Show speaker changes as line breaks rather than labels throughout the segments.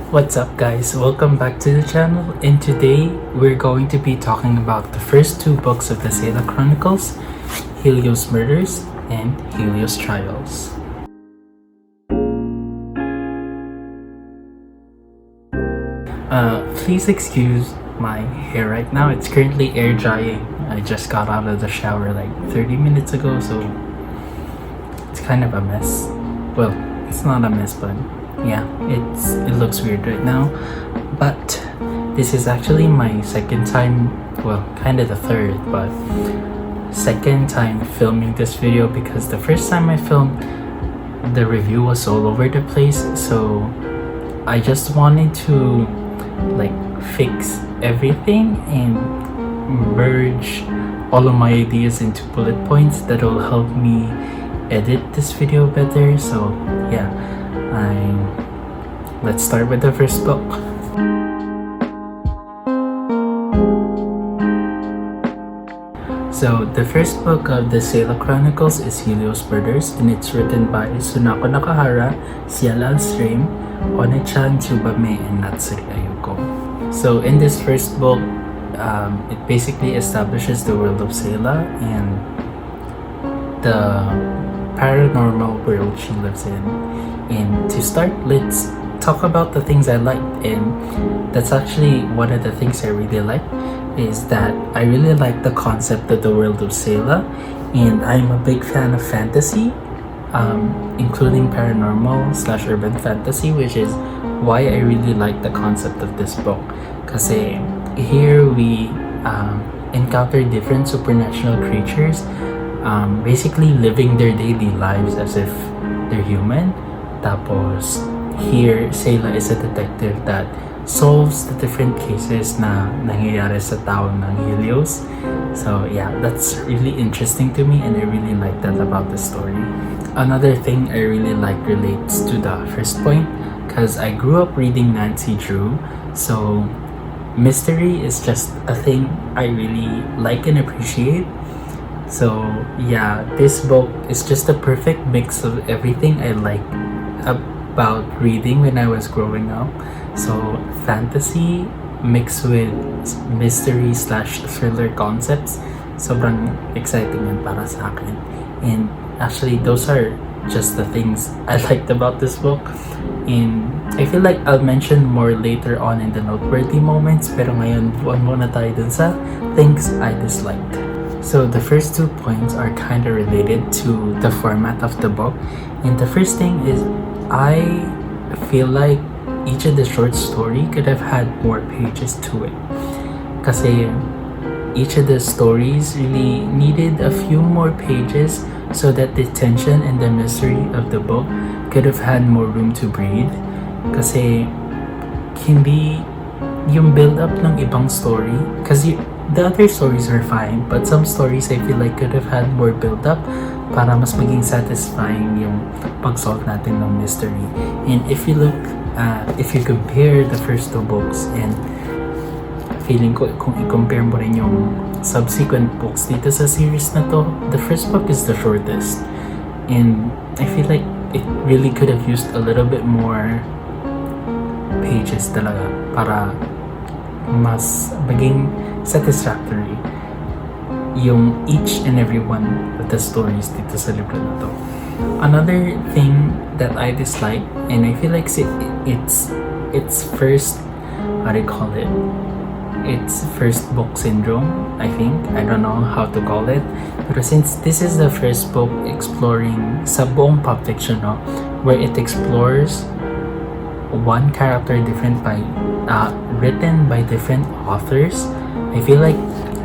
What's up guys, welcome back to the channel, and today we're going to be talking about the first two books of the Ceyla Chronicles, Helios Murders and Helios Trials. Please excuse my hair right now, it's currently air drying. I just got out of the shower like 30 minutes ago, so it's kind of a mess. Well, it's not a mess, but yeah, it looks weird right now. But this is actually my second time, well, kind of the third, but second time filming this video, because the first time I filmed, the review was all over the place, so I just wanted to like fix everything and merge all of my ideas into bullet points that will help me edit this video better. So yeah, let's start with the first book. So the first book of the Ceyla Chronicles is Helios Murders, and it's written by Sunako Nakahara, Ciela Alstream, One-chan Tsubame, and Natsuri Ayuko. So in this first book, it basically establishes the world of Ceyla and the paranormal world she lives in. And to start, let's talk about the things I liked, and that's actually one of the things I really like, is that I really like the concept of the world of Ceyla, and I'm a big fan of fantasy, including paranormal / urban fantasy, which is why I really like the concept of this book. Because here we encounter different supernatural creatures, basically living their daily lives as if they're human. Tapos here, Ceyla is a detective that solves the different cases na nangyayari sa taon ng Helios. So yeah, that's really interesting to me, and I really like that about the story. Another thing I really like relates to the first point, because I grew up reading Nancy Drew, so mystery is just a thing I really like and appreciate. So yeah, this book is just a perfect mix of everything I like about reading when I was growing up. So fantasy mixed with mystery / thriller concepts, sobrang exciting yun para sa akin. And actually, those are just the things I liked about this book. And I feel like I'll mention more later on in the noteworthy moments, pero ngayon buwan muna tayo dun sa things I disliked. So the first 2 points are kind of related to the format of the book. And the first thing is, I feel like each of the short story could have had more pages to it. Kasi each of the stories really needed a few more pages so that the tension and the mystery of the book could have had more room to breathe. Kasi hindi yung build up ng ibang story, kasi the other stories are fine, but some stories I feel like could have had more build up para mas maging satisfying yung pag-solve natin ng mystery. And if you compare the first two books, and feeling ko kung i-compare mo rin yung subsequent books dito sa series na to, the first book is the shortest, and I feel like it really could have used a little bit more pages talaga para mas maging satisfactory yung each and every one of the stories dito sa libro na to. Another thing that I dislike, and I feel like it's first, how do you call it? It's first book syndrome, I think. I don't know how to call it. But since this is the first book exploring sa buong pop fiction, no, where it explores one character written by different authors, I feel like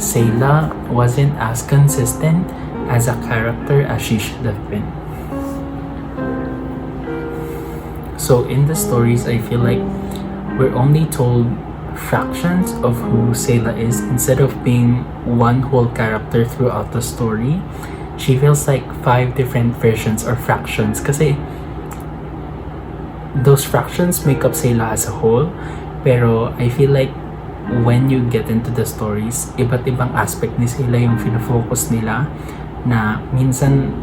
Ceyla wasn't as consistent as a character as she should have been. So in the stories, I feel like we're only told fractions of who Ceyla is instead of being one whole character throughout the story. She feels like 5 different versions or fractions, kasi those fractions make up Ceyla as a whole. Pero I feel like when you get into the stories, iba't ibang aspect ni Ceyla yung fino-focus nila, na minsan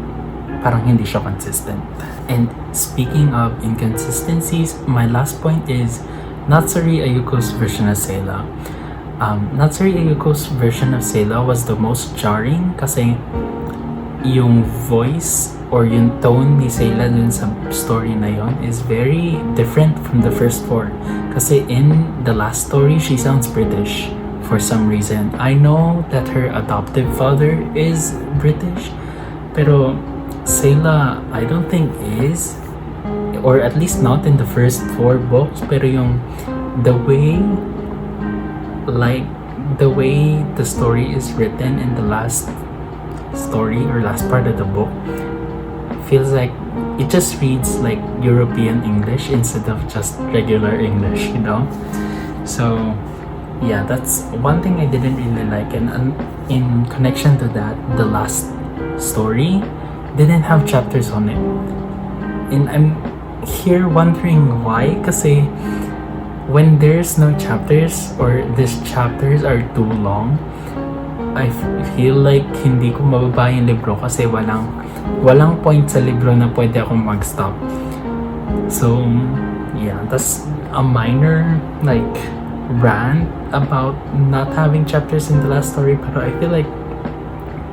parang hindi siya consistent. And speaking of inconsistencies, my last point is Natsuri Ayuko's version of Ceyla. Natsuri Ayuko's version of Ceyla was the most jarring kasi yung voice or yung tone ni Ceyla dun sa story na yon is very different from the first four. Kasi in the last story, she sounds British for some reason. I know that her adoptive father is British, pero Ceyla, I don't think is, or at least not in the first four books, pero yung the way the story is written in the last story or last part of the book feels like it just reads like European English instead of just regular English, you know? So yeah, that's one thing I didn't really like, and in connection to that, the last story didn't have chapters on it, and I'm here wondering why, kasi when there's no chapters or these chapters are too long, I feel like hindi ko mababa yung libro kasi walang point sa libro na pwede akong mag-stop. So yeah, that's a minor like rant about not having chapters in the last story, pero I feel like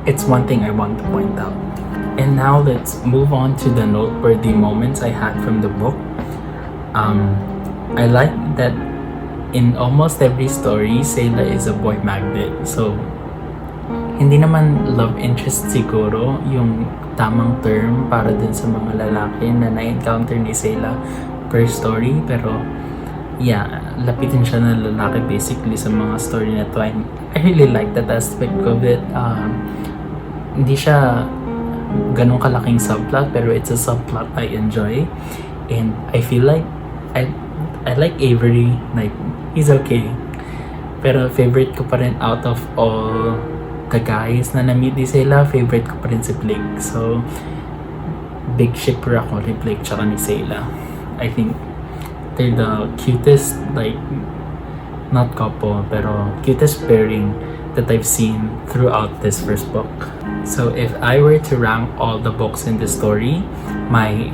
it's one thing I want to point out. And now let's move on to the noteworthy moments I had from the book. I like that in almost every story, Ceyla is a boy magnet. So hindi naman love interest siguro yung tamang term para dun sa mga lalaki na na-encounter ni Ceyla per story, pero yeah, lapitin siya na lalaki basically sa mga story na to. I really like that aspect of it. Hindi siya ganun kalaking subplot, pero it's a subplot I enjoy, and I feel like I like Avery, like he's okay, pero favorite ko pa rin out of all the guys na na-meet ni Ceyla, favorite ko pa rin si Blake. So big shipper ako ni Blake tsaka ni Ceyla. I think they're the cutest, like not couple, pero cutest pairing that I've seen throughout this first book. So if I were to rank all the books in the story, my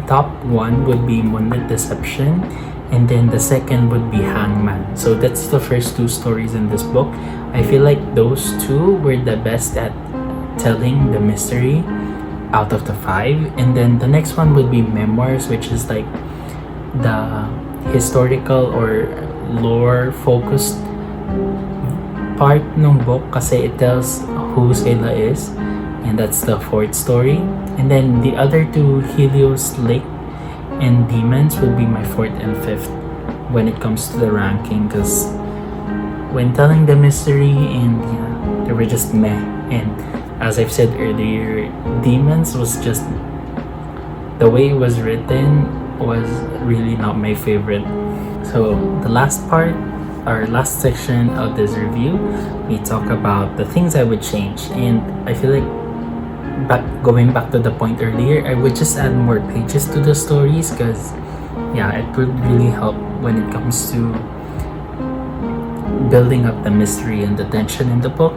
top one would be Moonlit Deception, and then the second would be Hangman. So that's the first two stories in this book. I feel like those two were the best at telling the mystery out of the 5, and then the next one would be Memoirs, which is like the historical or lore focused part ng book kasi it tells who Ceyla is, and that's the 4th story. And then the other two, Helios, Lake, and Demons, would be my 4th and 5th when it comes to the ranking, because when telling the mystery, and yeah, they were just meh. And as I've said earlier, Demons was just, the way it was written was really not my favorite. So the last part, our last section of this review, we talk about the things I would change, and I feel like going back to the point earlier, I would just add more pages to the stories, because yeah, it would really help when it comes to building up the mystery and the tension in the book.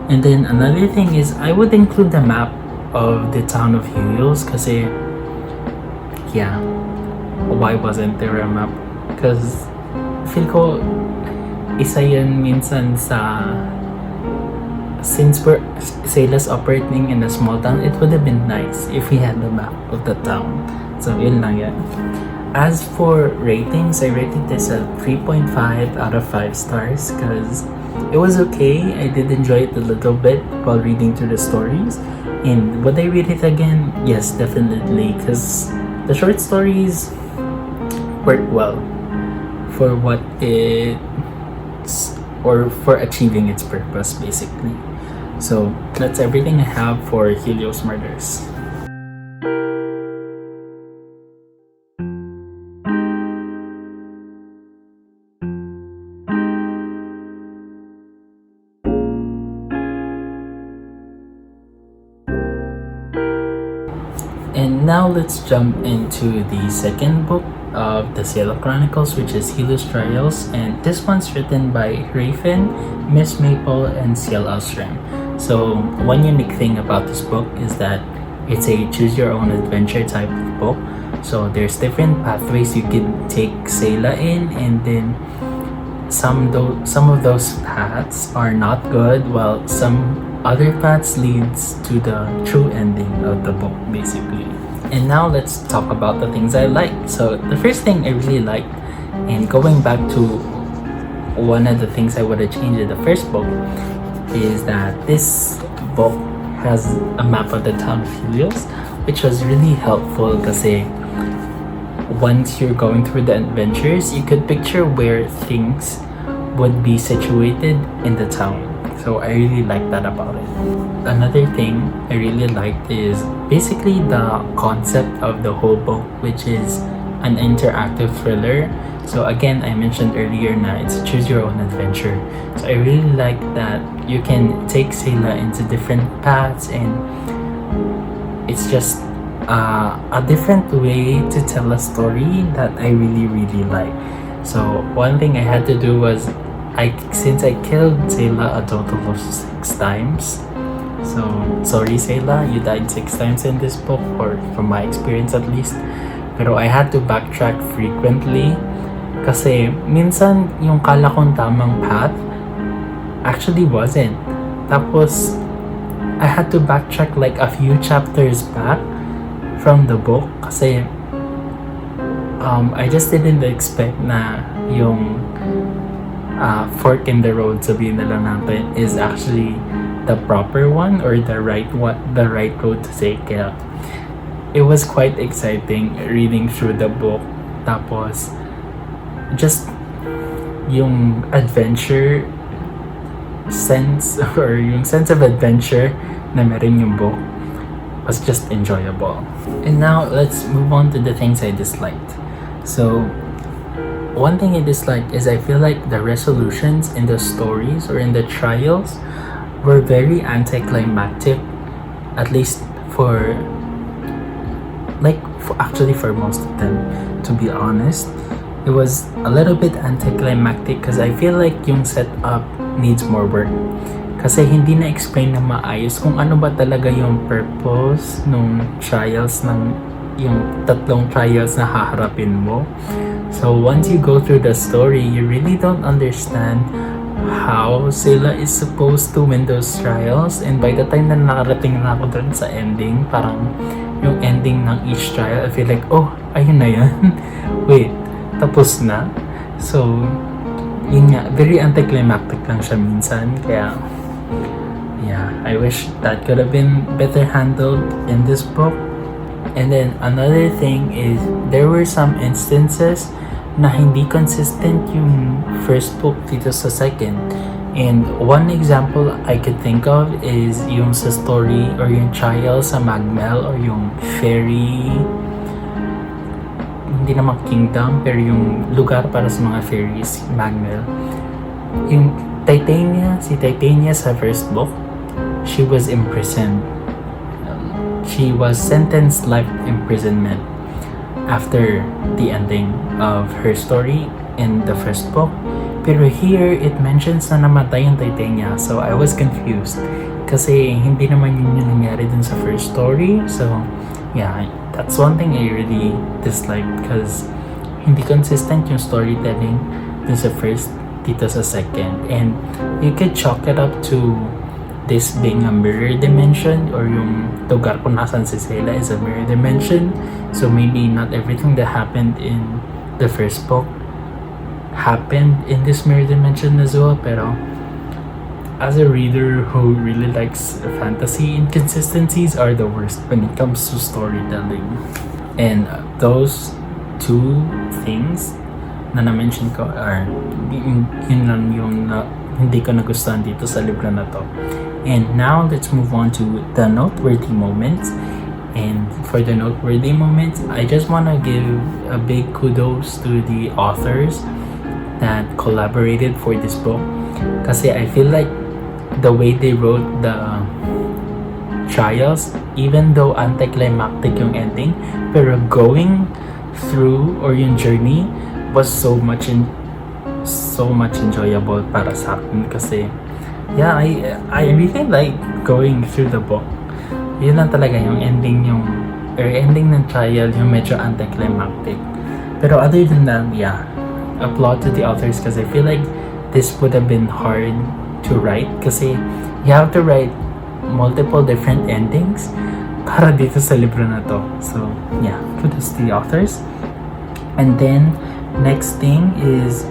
And then another thing is I would include the map of the town of Helios, kasi yeah, why wasn't there a map? Because feel ko isa yun minsan sa, since Ceyla's operating in a small town, it would have been nice if we had the map of the town. So yun lang yan. As for ratings, I rated this at 3.5 out of 5 stars because it was okay. I did enjoy it a little bit while reading through the stories. And would I read it again? Yes, definitely, because the short stories work well for what it's, or for achieving its purpose, basically. So that's everything I have for Helios Murders. And now let's jump into the second book of the Ceyla Chronicles, which is Helios Trials, and this one's written by Raven, Miss Maple, and Ciel Alstrom. So one unique thing about this book is that it's a choose your own adventure type of book So there's different pathways you can take ceyla in, and then some of those paths are not good, while some other paths leads to the true ending of the book, basically. And now let's talk about the things I like. So the first thing I really liked, and going back to one of the things I would have changed in the first book, is that this book has a map of the town of Helios, which was really helpful kasi once you're going through the adventures, you could picture where things would be situated in the town. So I really like that about it. Another thing I really liked is basically the concept of the whole book, which is an interactive thriller. So again, I mentioned earlier na it's choose your own adventure. So I really like that you can take ceyla into different paths, and it's just a different way to tell a story that I really like. So one thing I had to do was, since I killed ceyla a total of 6 times. So sorry ceyla, you died 6 times in this book, or from my experience at least. Pero I had to backtrack frequently kasi minsan yung kala kong tamang path actually wasn't. Tapos I had to backtrack like a few chapters back from the book kasi I just didn't expect na yung fork in the road, sabihin na lang natin, is actually the proper one or the right road to take. Kaya it was quite exciting reading through the book. Tapos just yung adventure sense, or yung sense of adventure na meron yung book, was just enjoyable. And now let's move on to the things I disliked. So one thing I disliked is I feel like the resolutions in the stories or in the trials were very anticlimactic, at least for most of them, to be honest. It was a little bit anticlimactic because I feel like yung setup needs more work. Kasi hindi na-explain na maayos kung ano ba talaga yung purpose nung trials, yung 3 trials na haharapin mo. So once you go through the story, you really don't understand how ceyla is supposed to win those trials. And by the time na nakarating na ako dun sa ending, parang yung ending ng each trial, I feel like, oh, ayun na yan. Wait, tapos na. So yun nga, very anticlimactic lang siya minsan. Kaya yeah, I wish that could have been better handled in this book. And then another thing is there were some instances na hindi consistent yung first book dito sa second. And one example I could think of is yung sa story or yung trial sa Magmel, or yung fairy, hindi naman kingdom, pero yung lugar para sa mga fairies, Magmel. Yung si Titania sa first book, she was imprisoned. She was sentenced life imprisonment after the ending of her story in the first book. Pero here, it mentions na namatay yung Titania. So I was confused kasi hindi naman yun yung nangyari dun sa first story. So yeah, that's one thing I really dislike because hindi consistent yung storytelling dun sa first dito sa second. And you could chalk it up to this being a mirror dimension, or yung lugar kung nasan si ceyla is a mirror dimension. So maybe not everything that happened in the first book happened in this mirror dimension as well. Pero as a reader who really likes fantasy, inconsistencies are the worst when it comes to storytelling. And those 2 things na na-mention ko are yun lang yung hindi ko nagustuhan dito sa libro na to. And now let's move on to the noteworthy moments. And for the noteworthy moments, I just want to give a big kudos to the authors that collaborated for this book. Kasi I feel like the way they wrote the trials, even though anticlimactic yung ending, pero going through or yung journey was so much enjoyable para sa akin. Kasi yeah, I really like going through the book. Yun lang talaga yung ending, yung ending ng trial yung medyo anticlimactic. Pero other than that, yeah, applaud to the authors because I feel like this would have been hard to write kasi you have to write multiple different endings para dito sa libro na to. So yeah, kudos to the authors. And then next thing is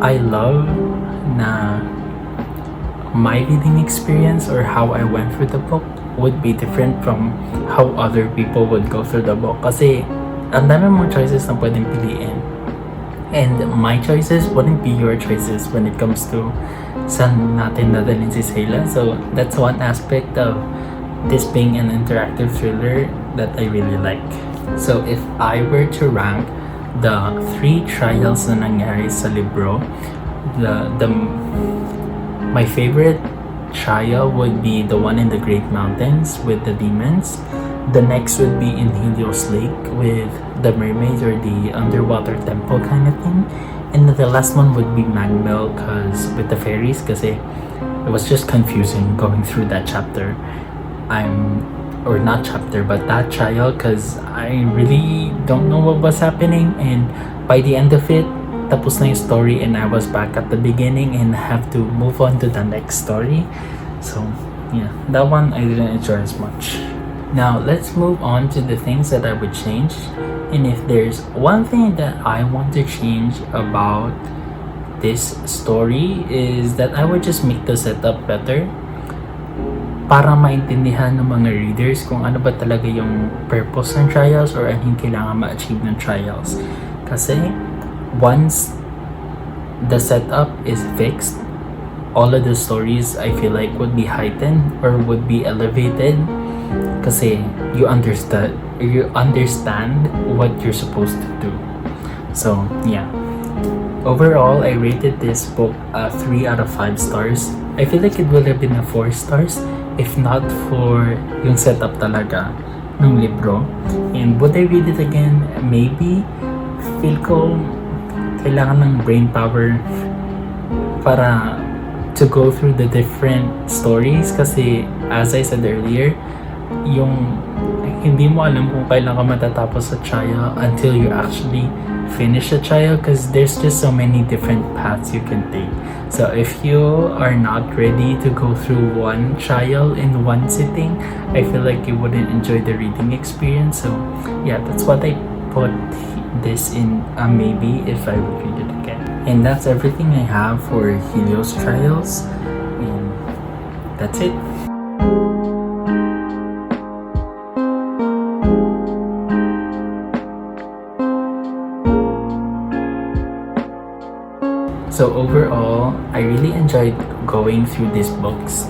I love na my reading experience or how I went through the book would be different from how other people would go through the book kasi ang dami mong choices na pwedeng piliin. And my choices wouldn't be your choices when it comes to saan natin dadalhin si Ceyla. So that's one aspect of this being an interactive thriller that I really like. So if I were to rank the 3 trials na nangyari sa libro, my favorite trial would be the one in the Great Mountains with the demons. The next would be in Helios Lake with the mermaids or the underwater temple kind of thing. And the last one would be Magmel cause with the fairies kasi it was just confusing going through that chapter. Not chapter but that trial cause I really don't know what was happening, and by the end of it, tapos na yung story and I was back at the beginning and have to move on to the next story. So yeah, that one I didn't enjoy as much. Now let's move on to the things that I would change. And if there's one thing that I want to change about this story is that I would just make the setup better para maintindihan ng mga readers kung ano ba talaga yung purpose ng trials or ano yung kailangan ma-achieve ng trials. Kasi once the setup is fixed, all of the stories I feel like would be heightened or would be elevated kasi you understand what you're supposed to do. So yeah, overall I rated this book 3 out of 5 stars. I feel like it would have been a 4 stars if not for yung setup talaga ng libro. And would I read it again? Maybe. Feel ko kailangan ng brain power para to go through the different stories kasi as I said earlier, yung hindi mo alam kung kailan ka matatapos sa trial until you actually finish the trial because there's just so many different paths you can take. So if you are not ready to go through one trial in one sitting, I feel like you wouldn't enjoy the reading experience. So yeah, that's what I put this in a maybe if I would read it again. And that's everything I have for Helios trials, and that's it. So overall, I really enjoyed going through these books.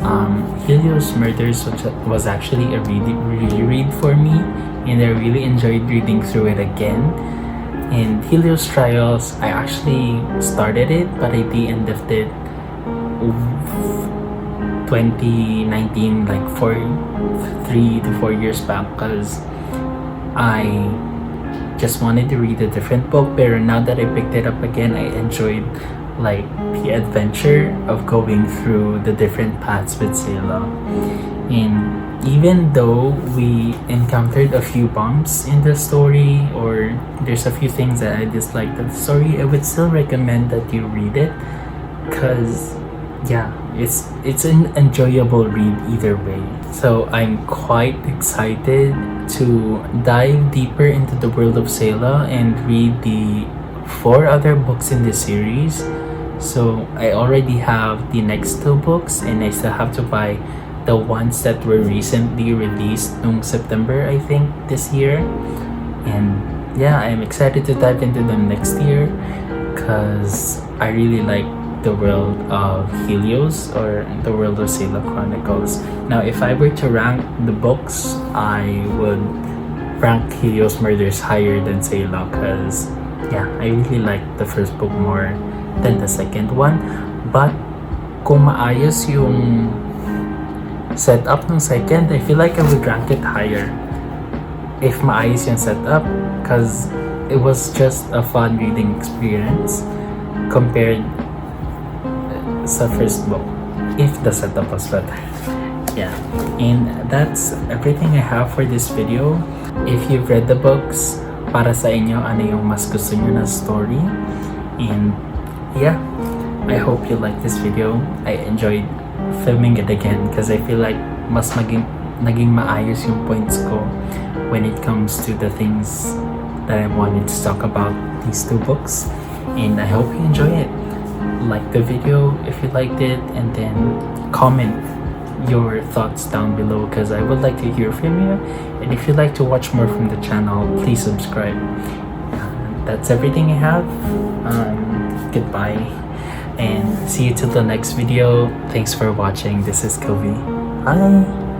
Helios Murders was actually a reread for me, and I really enjoyed reading through it again. And Helios Trials, I actually started it, but at the end of it, 2019, like 3 to 4 years back, because I just wanted to read a different book. But now that I picked it up again, I enjoyed like the adventure of going through the different paths with Ceyla. And even though we encountered a few bumps in the story or there's a few things that I disliked in the story, I would still recommend that you read it because yeah, it's an enjoyable read either way. So I'm quite excited to dive deeper into the world of Ceyla and read the 4 other books in the series. So I already have the next 2 books and I still have to buy the ones that were recently released in September, I think, this year. And yeah, I'm excited to dive into them next year because I really like the world of Helios or the world of Ceyla Chronicles. Now, if I were to rank the books, I would rank Helios Murders higher than Ceyla because yeah, I really like the first book more than the second one. But kung maayos yung setup ng second, I feel like I would rank it higher if maayos yung setup because it was just a fun reading experience compared sa first book if the setup was better. Yeah, and that's everything I have for this video. If you've read the books, para sa inyo, ano yung mas gusto nyo na story? And yeah, I hope you like this video. I enjoyed filming it again because I feel like mas naging maayos yung points ko when it comes to the things that I wanted to talk about these two books. And I hope you enjoy it. Like the video if you liked it, and then comment your thoughts down below because I would like to hear from you. And if you'd like to watch more from the channel, please subscribe. That's everything I have. Goodbye and see you till the next video. Thanks for watching. This is Covey. Bye.